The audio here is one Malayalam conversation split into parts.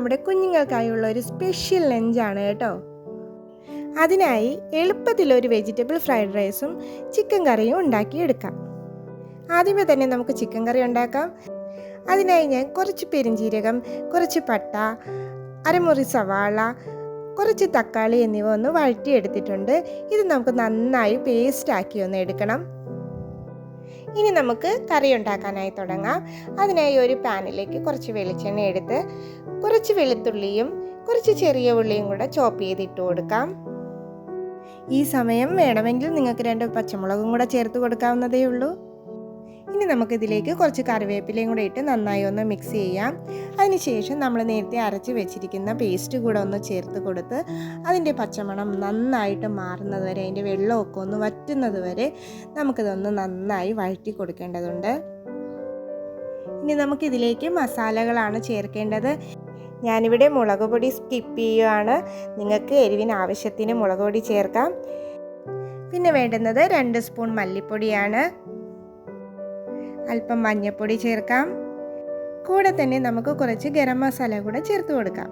നമ്മുടെ കുഞ്ഞുങ്ങൾക്കായുള്ള ഒരു സ്പെഷ്യൽ ലഞ്ചാണ് കേട്ടോ. അതിനായി എളുപ്പത്തിലൊരു വെജിറ്റബിൾ ഫ്രൈഡ് റൈസും ചിക്കൻ കറിയും ഉണ്ടാക്കിയെടുക്കാം. ആദ്യമേ തന്നെ നമുക്ക് ചിക്കൻ കറി ഉണ്ടാക്കാം. അതിനായി ഞാൻ കുറച്ച് പെരിഞ്ജീരകം, കുറച്ച് പട്ട, അരമുറി സവാള, കുറച്ച് തക്കാളി എന്നിവ ഒന്ന് വഴറ്റിയെടുത്തിട്ടുണ്ട്. ഇത് നമുക്ക് നന്നായി പേസ്റ്റാക്കി ഒന്ന് എടുക്കണം. ഇനി നമുക്ക് കറി ഉണ്ടാക്കാനായി തുടങ്ങാം. അതിനായി ഒരു പാനിലേക്ക് കുറച്ച് വെളിച്ചെണ്ണ എടുത്ത് കുറച്ച് വെളുത്തുള്ളിയും കുറച്ച് ചെറിയ ഉള്ളിയും കൂടെ ചോപ്പ് ചെയ്തിട്ട് കൊടുക്കാം. ഈ സമയം വേണമെങ്കിൽ നിങ്ങൾക്ക് 2 പച്ചമുളകും കൂടെ ചേർത്ത് കൊടുക്കാവുന്നതേ ഉള്ളൂ. ഇനി നമുക്കിതിലേക്ക് കുറച്ച് കറിവേപ്പിലയും കൂടെ ഇട്ട് നന്നായി ഒന്ന് മിക്സ് ചെയ്യാം. അതിനുശേഷം നമ്മൾ നേരത്തെ അരച്ച് വെച്ചിരിക്കുന്ന പേസ്റ്റ് കൂടെ ഒന്ന് ചേർത്ത് കൊടുത്ത് അതിൻ്റെ പച്ചമണം നന്നായിട്ട് മാറുന്നത് വരെ, അതിൻ്റെ വെള്ളമൊക്കെ ഒന്ന് വറ്റുന്നത് വരെ നമുക്കിതൊന്ന് നന്നായി വഴറ്റി കൊടുക്കേണ്ടതുണ്ട്. ഇനി നമുക്കിതിലേക്ക് മസാലകളാണ് ചേർക്കേണ്ടത്. ഞാനിവിടെ മുളക് പൊടി സ്കിപ്പ് ചെയ്യുകയാണ്. നിങ്ങൾക്ക് എരിവിന് ആവശ്യത്തിന് മുളക് പൊടി ചേർക്കാം. പിന്നെ വേണ്ടുന്നത് 2 സ്പൂൺ മല്ലിപ്പൊടിയാണ്. അല്പം മഞ്ഞൾപ്പൊടി ചേർക്കാം. കൂടെ തന്നെ നമുക്ക് കുറച്ച് ഗരം മസാല കൂടെ ചേർത്ത് കൊടുക്കാം.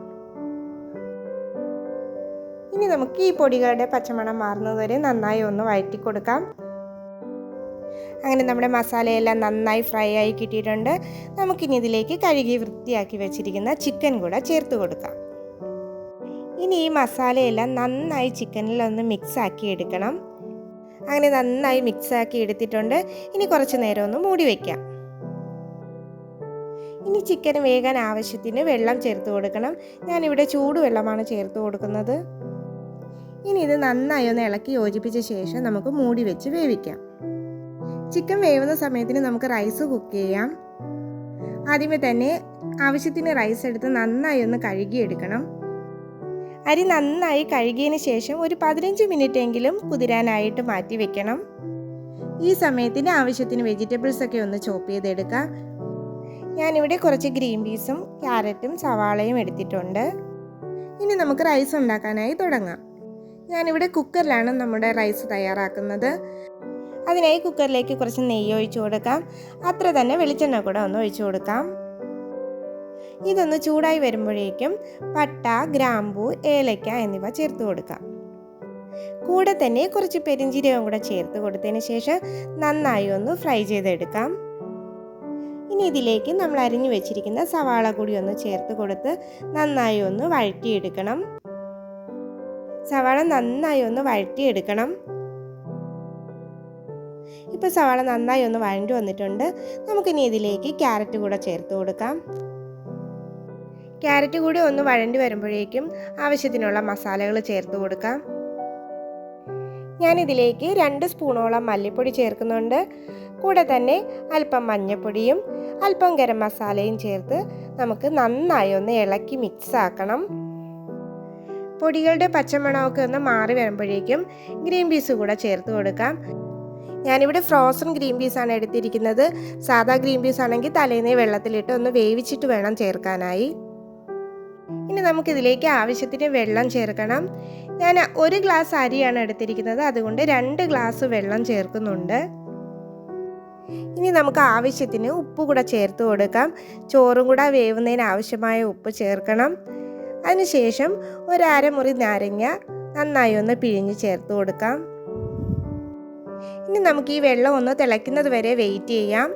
ഇനി നമുക്ക് ഈ പൊടികളുടെ പച്ചമണം മാറുന്നത് വരെ നന്നായി ഒന്ന് വഴറ്റി കൊടുക്കാം. അങ്ങനെ നമ്മുടെ മസാലയെല്ലാം നന്നായി ഫ്രൈ ആയി കിട്ടിയിട്ടുണ്ട്. നമുക്കിനി ഇതിലേക്ക് കഴുകി വൃത്തിയാക്കി വെച്ചിരിക്കുന്ന ചിക്കൻ കൂടെ ചേർത്ത് കൊടുക്കാം. ഇനി ഈ മസാലയെല്ലാം നന്നായി ചിക്കനിൽ ഒന്ന് മിക്സ് ആക്കി എടുക്കണം. അങ്ങനെ നന്നായി മിക്സാക്കി എടുത്തിട്ടുണ്ട്. ഇനി കുറച്ച് നേരം ഒന്ന് മൂടി വയ്ക്കാം. ഇനി ചിക്കൻ വേകാൻ ആവശ്യത്തിന് വെള്ളം ചേർത്ത് കൊടുക്കണം. ഞാനിവിടെ ചൂടുവെള്ളമാണ് ചേർത്ത് കൊടുക്കുന്നത്. ഇനി ഇത് നന്നായി ഒന്ന് ഇളക്കി യോജിപ്പിച്ച ശേഷം നമുക്ക് മൂടി വെച്ച് വേവിക്കാം. ചിക്കൻ വേവുന്ന സമയത്തിന് നമുക്ക് റൈസ് കുക്ക് ചെയ്യാം. ആദ്യമേ തന്നെ ആവശ്യത്തിന് റൈസ് എടുത്ത് നന്നായി ഒന്ന് കഴുകിയെടുക്കണം. അരി നന്നായി കഴുകിയതിന് ശേഷം ഒരു 15 മിനിറ്റ് എങ്കിലും കുതിരാനായിട്ട് മാറ്റി വെക്കണം. ഈ സമയത്തിന് ആവശ്യത്തിന് വെജിറ്റബിൾസ് ഒക്കെ ഒന്ന് ചോപ്പ് ചെയ്തെടുക്കാം. ഞാനിവിടെ കുറച്ച് ഗ്രീൻ പീസും ക്യാരറ്റും സവാളയും എടുത്തിട്ടുണ്ട്. ഇനി നമുക്ക് റൈസ് ഉണ്ടാക്കാനായി തുടങ്ങാം. ഞാനിവിടെ കുക്കറിലാണ് നമ്മുടെ റൈസ് തയ്യാറാക്കുന്നത്. അതിനായി കുക്കറിലേക്ക് കുറച്ച് നെയ്യ് ഒഴിച്ചു കൊടുക്കാം. അത്ര തന്നെ വെളിച്ചെണ്ണ കൂടെ ഒന്ന് ഒഴിച്ചു കൊടുക്കാം. ഇതൊന്ന് ചൂടായി വരുമ്പോഴേക്കും പട്ട, ഗ്രാമ്പൂ, ഏലക്ക എന്നിവ ചേർത്ത് കൊടുക്കാം. കൂടെ തന്നെ കുറച്ച് പെരിഞ്ജീരകം കൂടെ ചേർത്ത് കൊടുത്തതിന് ശേഷം നന്നായി ഒന്ന് ഫ്രൈ ചെയ്തെടുക്കാം. ഇനി ഇതിലേക്ക് നമ്മൾ അരിഞ്ഞു വെച്ചിരിക്കുന്ന സവാള കൂടി ഒന്ന് ചേർത്ത് കൊടുത്ത് നന്നായി ഒന്ന് വഴറ്റിയെടുക്കണം. സവാള നന്നായി ഒന്ന് വഴറ്റിയെടുക്കണം. ഇപ്പോൾ സവാള നന്നായി ഒന്ന് വഴണ്ടി വന്നിട്ടുണ്ട്. നമുക്കിനി ഇതിലേക്ക് ക്യാരറ്റ് കൂടെ ചേർത്ത് കൊടുക്കാം. ക്യാരറ്റ് കൂടി ഒന്ന് വഴണ്ടി വരുമ്പോഴേക്കും ആവശ്യത്തിനുള്ള മസാലകൾ ചേർത്ത് കൊടുക്കാം. ഞാനിതിലേക്ക് 2 സ്പൂണോളം മല്ലിപ്പൊടി ചേർക്കുന്നുണ്ട്. കൂടെ തന്നെ അല്പം മഞ്ഞൾപ്പൊടിയും അല്പം ഗരം മസാലയും ചേർത്ത് നമുക്ക് നന്നായി ഒന്ന് ഇളക്കി മിക്സ് ആക്കണം. പൊടികളുടെ പച്ചമണമൊക്കെ ഒന്ന് മാറി വരുമ്പോഴേക്കും ഗ്രീൻ പീസ് കൂടെ ചേർത്ത് കൊടുക്കാം. ഞാനിവിടെ ഫ്രോസൺ ഗ്രീൻ പീസാണ് എടുത്തിരിക്കുന്നത്. സാധാ ഗ്രീൻ പീസ് ആണെങ്കിൽ തലേന്നേ വെള്ളത്തിലിട്ട് ഒന്ന് വേവിച്ചിട്ട് വേണം ചേർക്കാനായി. ഇനി നമുക്കിതിലേക്ക് ആവശ്യത്തിന് വെള്ളം ചേർക്കണം. ഞാൻ 1 ഗ്ലാസ് അരിയാണ് എടുത്തിരിക്കുന്നത്. അതുകൊണ്ട് 2 ഗ്ലാസ് വെള്ളം ചേർക്കുന്നുണ്ട്. ഇനി നമുക്ക് ആവശ്യത്തിന് ഉപ്പ് കൂടെ ചേർത്ത് കൊടുക്കാം. ചോറും കൂടെ വേവുന്നതിന് ആവശ്യമായ ഉപ്പ് ചേർക്കണം. അതിനുശേഷം ഒരു അരമുറി നാരങ്ങ നന്നായി ഒന്ന് പിഴിഞ്ഞ് ചേർത്ത് കൊടുക്കാം. ഇനി നമുക്ക് ഈ വെള്ളം ഒന്ന് തിളയ്ക്കുന്നത് വരെ വെയിറ്റ് ചെയ്യാം.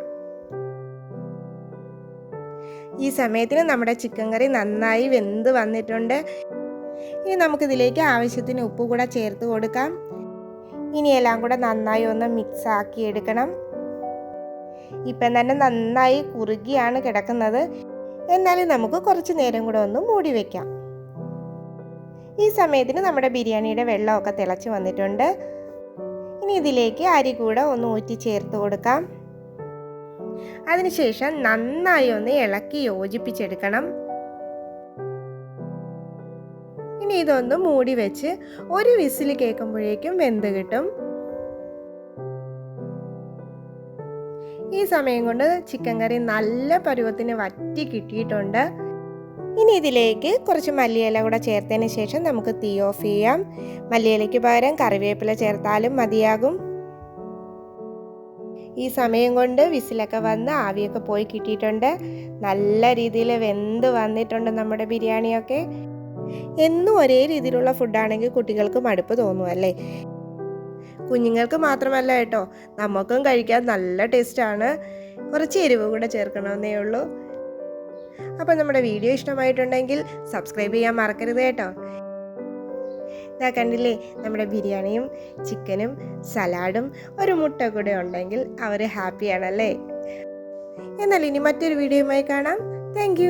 ഈ സമയത്തിന് നമ്മുടെ ചിക്കൻ കറി നന്നായി വെന്ത് വന്നിട്ടുണ്ട്. ഇനി നമുക്കിതിലേക്ക് ആവശ്യത്തിന് ഉപ്പ് കൂടെ ചേർത്ത് കൊടുക്കാം. ഇനി എല്ലാം കൂടെ നന്നായി ഒന്ന് മിക്സ് ആക്കി എടുക്കണം. ഇപ്പം തന്നെ നന്നായി കുറുകിയാണ് കിടക്കുന്നത്. എന്നാലും നമുക്ക് കുറച്ച് നേരം കൂടെ ഒന്ന് മൂടി വയ്ക്കാം. ഈ സമയത്തിന് നമ്മുടെ ബിരിയാണിയുടെ വെള്ളമൊക്കെ തിളച്ച് വന്നിട്ടുണ്ട്. ഇനി ഇതിലേക്ക് അരി കൂടെ ഒന്ന് ഊറ്റി ചേർത്ത് കൊടുക്കാം. അതിനുശേഷം നന്നായി ഒന്ന് ഇളക്കി യോജിപ്പിച്ചെടുക്കണം. ഇനി ഇതൊന്ന് മൂടി വെച്ച് ഒരു വിസിൽ കേൾക്കുമ്പോഴേക്കും വെന്ത് കിട്ടും. ഈ സമയം കൊണ്ട് ചിക്കൻ കറി നല്ല പരുവത്തിന് വറ്റി കിട്ടിയിട്ടുണ്ട്. ഇനി ഇതിലേക്ക് കുറച്ച് മല്ലിയില കൂടെ ചേർത്തതിന് ശേഷം നമുക്ക് തീ ഓഫ് ചെയ്യാം. മല്ലിയിലയ്ക്ക് പകരം കറിവേപ്പില ചേർത്താലും മതിയാകും. ഈ സമയം കൊണ്ട് വിസിലൊക്കെ വന്ന് ആവിയൊക്കെ പോയി കിട്ടിയിട്ടുണ്ട്. നല്ല രീതിയിൽ വെന്ത് വന്നിട്ടുണ്ട് നമ്മുടെ ബിരിയാണിയൊക്കെ. എന്നും ഒരേ രീതിയിലുള്ള ഫുഡാണെങ്കിൽ കുട്ടികൾക്ക് മടുപ്പ് തോന്നുമല്ലേ? കുഞ്ഞുങ്ങൾക്ക് മാത്രമല്ല കേട്ടോ, നമുക്കും കഴിക്കാൻ നല്ല ടേസ്റ്റാണ്. കുറച്ച് എരിവ് കൂടെ ചേർക്കണമെന്നേ ഉള്ളൂ. അപ്പോൾ നമ്മുടെ വീഡിയോ ഇഷ്ടമായിട്ടുണ്ടെങ്കിൽ സബ്സ്ക്രൈബ് ചെയ്യാൻ മറക്കരുത് കേട്ടോ. ഇതാ കണ്ടില്ലേ, നമ്മുടെ ബിരിയാണിയും ചിക്കനും സലാഡും ഒരു മുട്ട കൂടെ ഉണ്ടെങ്കിൽ അവർ ഹാപ്പിയാണല്ലേ. എന്നാൽ ഇനി മറ്റൊരു വീഡിയോയുമായി കാണാം. താങ്ക്